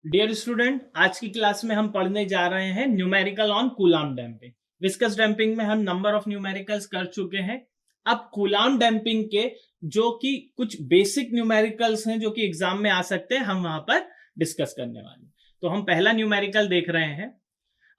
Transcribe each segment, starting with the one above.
Dear student, आज की class में हम पढ़ने जा रहे हैं numerical on coulomb damping. Viscous damping में हम नंबर ऑफ न्यूमेरिकल्स कर चुके हैं। अब कूलाम्ब डैम्पिंग के जो कि कुछ बेसिक न्यूमेरिकल्स हैं जो कि एग्जाम में आ सकते हैं, हम वहां पर डिस्कस करने वाले हैं। तो हम पहला न्यूमेरिकल देख रहे हैं।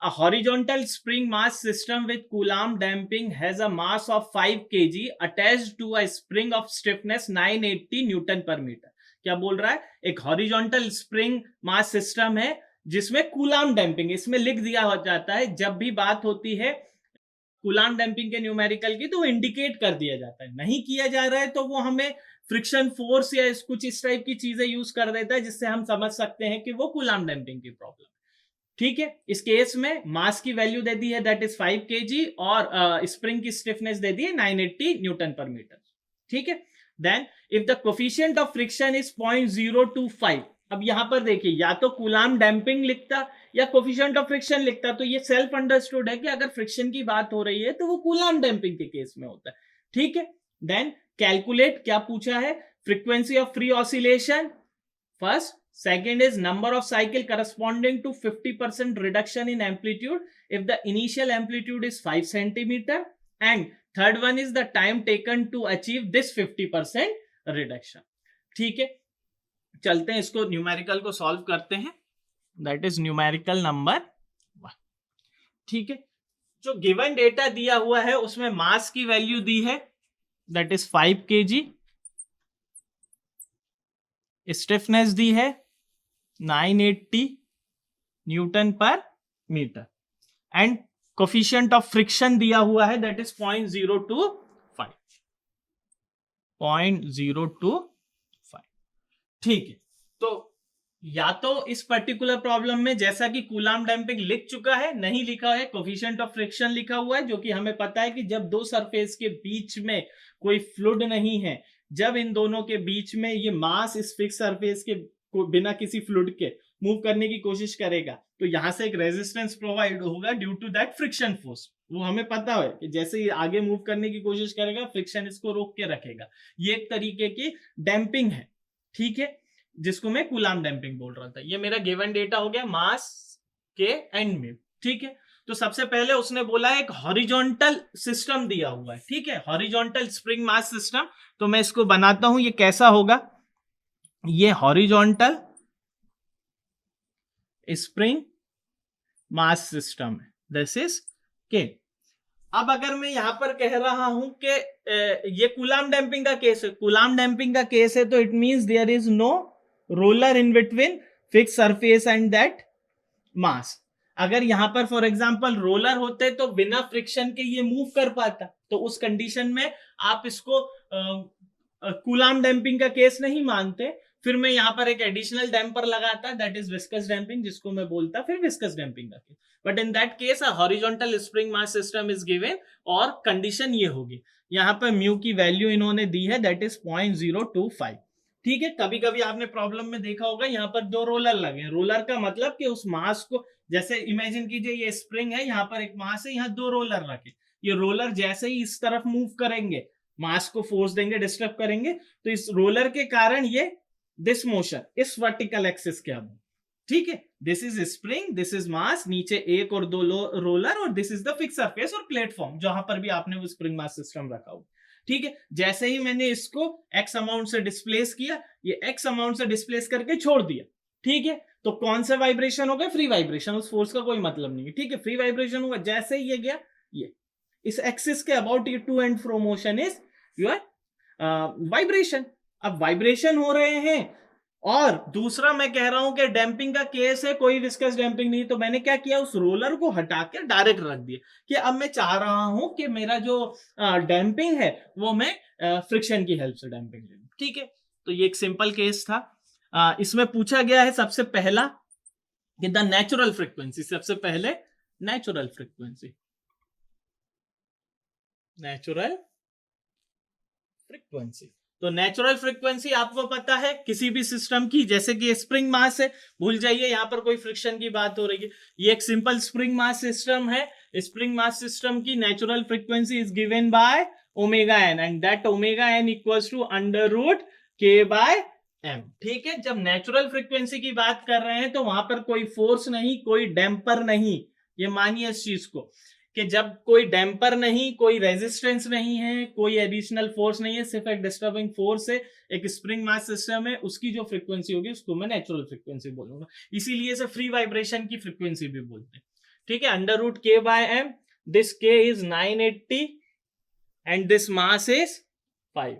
A horizontal spring mass system with Coulomb damping has a mass of 5 kg attached to a spring of stiffness 980 newton पर मीटर। क्या बोल रहा है? एक हॉरिजॉन्टल स्प्रिंग मास सिस्टम है जिसमें कूलाम्ब डैम्पिंग, इसमें लिख दिया हो जाता है जब भी बात होती है कूलाम्ब डैम्पिंग के न्यूमेरिकल की, तो वो इंडिकेट कर दिया जाता है। नहीं किया जा रहा है तो वो हमें फ्रिक्शन फोर्स या कुछ इस टाइप की चीजें यूज कर देता है जिससे हम समझ सकते हैं कि वो कूलाम्ब डैम्पिंग की प्रॉब्लम। ठीक है, इस केस में मास की वैल्यू दे दी है दैट इज 5 kg और स्प्रिंग की स्टिफनेस दे दी है 980 न्यूटन पर मीटर। ठीक है, then if the coefficient of friction is 0.025। अब यहां पर देखिए, या तो कूलाम्ब डैम्पिंग लिखता या कोफिशिएंट ऑफ फ्रिक्शन लिखता, तो ये सेल्फ अंडरस्टूड है कि अगर फ्रिक्शन की बात हो रही है तो वो कूलाम्ब डैम्पिंग के केस में होता है। ठीक है, देन कैलकुलेट, क्या पूछा है? Frequency of free oscillation first. Second is number of cycle corresponding to 50% reduction in amplitude if the initial amplitude is 5 centimeter, and third one is the time taken to achieve this 50% reduction. ठीक है, चलते हैं इसको numerical को solve करते हैं। That is numerical number 1। ठीक है, जो गिवन डेटा दिया हुआ है उसमें मास की वैल्यू दी है दैट इज 5 kg, स्टिफनेस दी है 980 न्यूटन पर metre, and coefficient of friction दिया हुआ है दैट इज 0.025। ठीक है, तो या तो इस पर्टिकुलर प्रॉब्लम में जैसा कि कूलाम्ब डैम्पिंग लिख चुका है, नहीं लिखा है कोफिशिएंट ऑफ फ्रिक्शन लिखा हुआ है, जो कि हमें पता है कि जब दो सरफेस के बीच में कोई फ्लूइड नहीं है, जब इन दोनों के बीच में ये मास इस फिक्स सरफेस के बिना किसी फ्लूइड के मूव करने की कोशिश करेगा, तो यहां से एक रेजिस्टेंस प्रोवाइड होगा due to that friction force. वो हमें पता है कि जैसे ही आगे मूव करने की कोशिश करेगा, फ्रिक्शन इसको रोक के रखेगा। ये एक तरीके की डैम्पिंग है। ठीक है, जिसको मैं कूलाम्ब डैम्पिंग बोल रहा था। ये मेरा गिवन डेटा हो गया मास के एंड में। ठीक है, तो सबसे पहले उसने बोला एक हॉरिजॉन्टल सिस्टम दिया हुआ है। ठीक है, हॉरिजॉन्टल स्प्रिंग मास सिस्टम। तो मैं इसको बनाता हूं, ये कैसा होगा? ये हॉरिजॉन्टल स्प्रिंग मास सिस्टम है, दिस इज के। अब अगर मैं यहां पर कह रहा हूं कि ये कूलाम्ब डैम्पिंग का केस है, कूलाम्ब डैम्पिंग का केस है, तो it means there is no roller in between fix surface and that mass. अगर यहां पर फॉर एग्जांपल रोलर होते तो बिना फ्रिक्शन के ये मूव कर पाता, तो उस कंडीशन में आप इसको कूलाम्ब डैम्पिंग का केस नहीं मानते। फिर मैं यहां पर एक एडिशनल डैम्पर लगाता, दैट इज विस्कस डैम्पिंग, जिसको मैं बोलता फिर विस्कस डैम्पिंग का case. But in that case a horizontal spring mass system is given, और कंडीशन ये होगी, यहां पर म्यू की वैल्यू इन्होंने दी है दैट इज 0.025। ठीक है, कभी कभी आपने प्रॉब्लम में देखा होगा यहाँ पर दो रोलर लगे। रोलर का मतलब कि उस मास को, जैसे इमेजिन कीजिए ये स्प्रिंग है, यहाँ पर एक मास है, यहाँ दो रोलर रखे। ये रोलर जैसे ही इस तरफ मूव करेंगे, मास को फोर्स देंगे, डिस्टर्ब करेंगे, तो इस रोलर के कारण ये दिस मोशन इस वर्टिकल एक्सिस के अब। ठीक है, this is spring, this is mass, नीचे एक और दो रोलर, और this is the fix surface और प्लेटफॉर्म जहां पर भी आपने वो स्प्रिंग मास सिस्टम रखा हो। ठीक है, जैसे ही मैंने इसको एक्स अमाउंट से डिस्प्लेस किया, ये एक्स अमाउंट से डिस्प्लेस करके छोड़ दिया। ठीक है, तो कौन सा वाइब्रेशन हो गया? फ्री वाइब्रेशन, उस फोर्स का कोई मतलब नहीं है। ठीक है, फ्री वाइब्रेशन होगा। जैसे ही ये गया, ये इस एक्सिस के अबाउट ये to and fro motion is your vibration. अब वाइब्रेशन हो रहे हैं, और दूसरा मैं कह रहा हूं कि डैम्पिंग का केस है, कोई विस्कस डैम्पिंग नहीं, तो मैंने क्या किया, उस रोलर को हटा के डायरेक्ट रख दिया कि अब मैं चाह रहा हूं कि मेरा जो डैम्पिंग है वो मैं फ्रिक्शन की हेल्प से डैम्पिंग ले लूं। ठीक है, तो ये एक सिंपल केस था। इसमें पूछा गया है सबसे पहला कि द नेचुरल फ्रीक्वेंसी, सबसे पहले नेचुरल फ्रीक्वेंसी, नेचुरल फ्रीक्वेंसी। तो नेचुरल फ्रीक्वेंसी आपको पता है किसी भी सिस्टम की, जैसे कि स्प्रिंग मास है, भूल जाइए यहां पर कोई फ्रिक्शन की बात हो रही है। ये एक सिंपल स्प्रिंग मास सिस्टम है। स्प्रिंग मास सिस्टम की natural frequency is given by omega n, and that omega n equals to under root k by m। ठीक है, जब नेचुरल फ्रीक्वेंसी की बात कर रहे हैं तो वहां पर कोई फोर्स नहीं, कोई डैम्पर नहीं। ये मानिए इस चीज को कि जब कोई डैम्पर नहीं, कोई रेजिस्टेंस नहीं है, कोई एडिशनल फोर्स नहीं है, सिर्फ एक डिस्टर्बिंग फोर्स है, एक स्प्रिंग मास सिस्टम है, उसकी जो फ्रीक्वेंसी होगी उसको मैं नेचुरल फ्रीक्वेंसी बोलूंगा। इसीलिए इसे फ्री वाइब्रेशन की फ्रीक्वेंसी भी बोलते हैं। ठीक है, √k/m, this k is 980 and this mass is 5।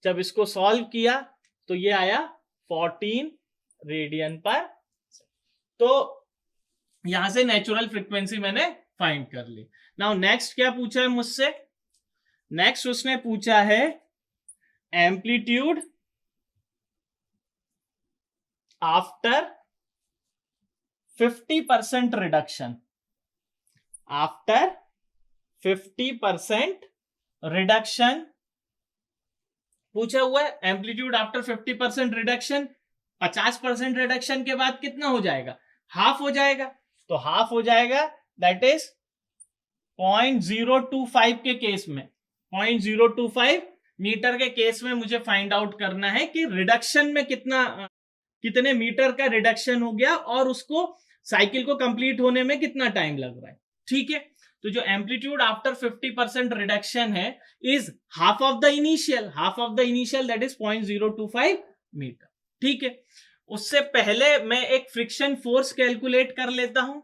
जब इसको सॉल्व किया तो ये आया 14 रेडियन पर। तो यहां से नेचुरल फ्रीक्वेंसी मैंने फाइंड कर ली। नाउ नेक्स्ट क्या पूछा है मुझसे? नेक्स्ट उसने पूछा है amplitude after 50% reduction. After 50% reduction पूछा हुआ है। एम्पलीट्यूड आफ्टर 50% रिडक्शन, 50% रिडक्शन के बाद कितना हो जाएगा? हाफ हो जाएगा। तो हाफ हो जाएगा, दैट इज 0.025 के केस में, 0.025 मीटर के केस में मुझे फाइंड आउट करना है कि रिडक्शन में कितने मीटर का रिडक्शन हो गया और उसको साइकिल को कंप्लीट होने में कितना टाइम लग रहा है। ठीक है, तो जो एम्पलीट्यूड आफ्टर 50% रिडक्शन है is half of the initial, that is 0.025 metre. ठीक है, उससे पहले मैं एक फ्रिक्शन फोर्स कैलकुलेट कर लेता हूं।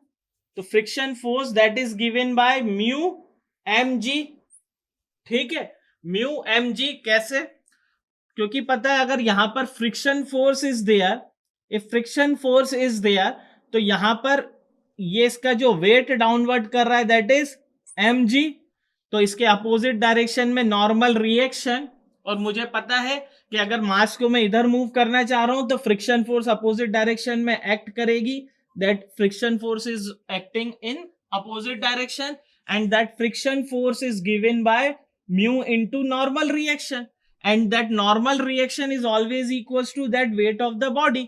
तो friction force that is given by mu m g. ठीक है, म्यू एम जी कैसे? क्योंकि पता है अगर यहां पर friction force is there, if friction force is there, तो यहां पर ये इसका जो वेट डाउनवर्ड कर रहा है दैट इज एम जी। तो इसके अपोजिट डायरेक्शन में नॉर्मल रिएक्शन, और मुझे पता है कि अगर मास को मैं इधर मूव करना चाह रहा हूं तो फ्रिक्शन फोर्स अपोजिट डायरेक्शन में एक्ट करेगी। That friction force is acting in opposite direction and that friction force is given by mu into normal reaction, and that normal reaction is always equals to that weight of the body।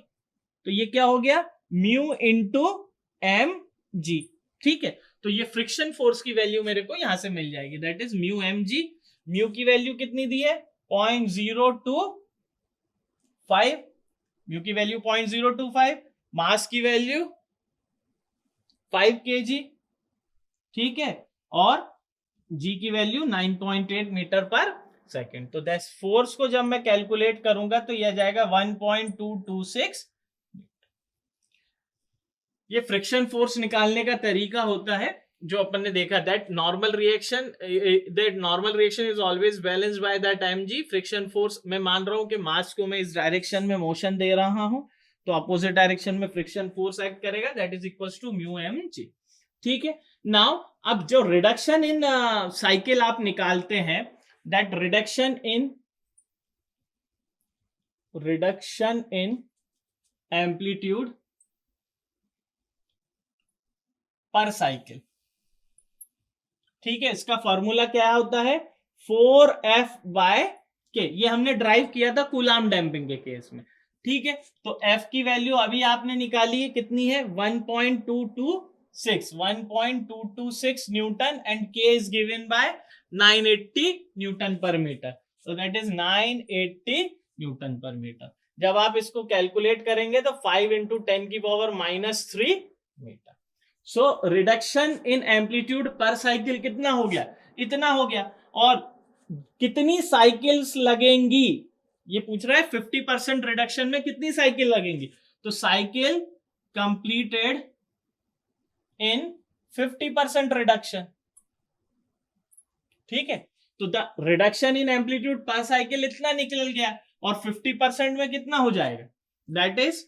तो ये क्या हो गया? Mu into m g. ठीक है, तो ये friction force की वैल्यू मेरे को यहां से मिल जाएगी, that is mu m g. Mu की वैल्यू कितनी दी है? 0.025। म्यू की वैल्यू 0.025, मास की वैल्यू 5 kg। ठीक है, और जी की वैल्यू 9.8 मीटर पर सेकेंड। तो दैट फोर्स को जब मैं कैलकुलेट करूंगा तो यह जाएगा 1.226। ये फ्रिक्शन फोर्स निकालने का तरीका होता है जो अपन ने देखा, that normal reaction is always balanced by that mg। Friction force मैं मान रहा हूं कि मास को मैं इस डायरेक्शन में मोशन दे रहा हूं तो अपोजिट डायरेक्शन में फ्रिक्शन फोर्स एक्ट करेगा, that is equals to mu m g. ठीक है, नाउ अब जो रिडक्शन इन साइकिल आप निकालते हैं, that reduction in amplitude per cycle. ठीक है, इसका फॉर्मूला क्या होता है? 4F/K। ये हमने ड्राइव किया था कूलाम डैम्पिंग के केस में। ठीक है, तो F की वैल्यू अभी आपने निकाली है, कितनी है? 1.226 newton and K is given by 980 newton पर metre. so that is 980 newton पर मीटर। जब आप इसको कैलकुलेट करेंगे तो 5 × 10⁻³ metre. So reduction in amplitude per cycle कितना हो गया? इतना हो गया। और कितनी साइकिल्स लगेंगी ये पूछ रहा है। 50% रिडक्शन में कितनी साइकिल लगेंगी? तो साइकिल कंप्लीटेड इन 50% रिडक्शन। ठीक है, तो the reduction in amplitude per cycle इतना निकल गया और 50% में कितना हो जाएगा? दैट इज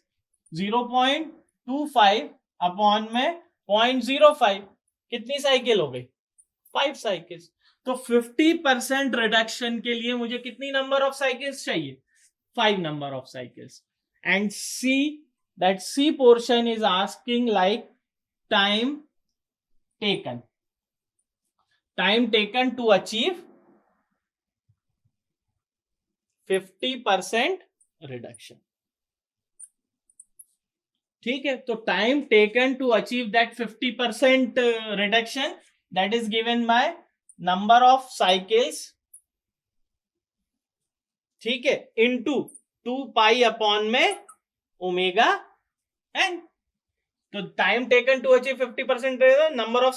0.25 अपॉन में 0.05। कितनी साइकिल हो गई? 5 साइकिल्स। तो 50% रिडक्शन के लिए मुझे कितनी नंबर ऑफ साइकिल्स चाहिए? 5 number of cycles. And see that c portion is asking like time taken to achieve 50% reduction। ठीक है, तो time taken to achieve that 50% reduction that is given by number of cycles, ठीक है, into 2 pi upon में omega n. तो time taken to achieve 50% number of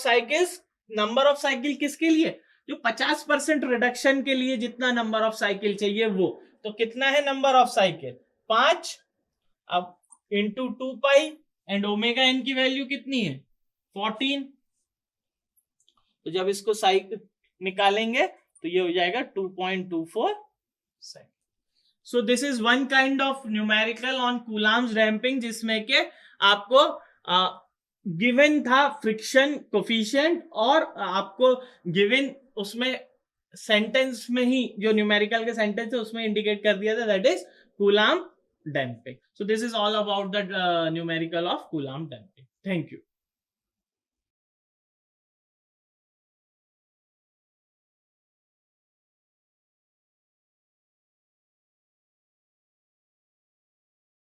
cycle किसके लिए, जो 50% रिडक्शन के लिए जितना नंबर ऑफ साइकिल चाहिए वो। तो कितना है नंबर ऑफ साइकिल 5, अब into 2 pi and omega n की वैल्यू कितनी है 14। तो जब इसको साइकिल निकालेंगे तो ये हो जाएगा 2.24 second. So this is one kind of numerical on Coulomb's damping, जिसमें के आपको गिवन था फ्रिक्शन कोफिशिएंट और आपको गिवन उसमें सेंटेंस में ही जो न्यूमेरिकल के सेंटेंस है उसमें इंडिकेट कर दिया था, that is coulomb damping. So this is all about the numerical of Coulomb damping. Thank you.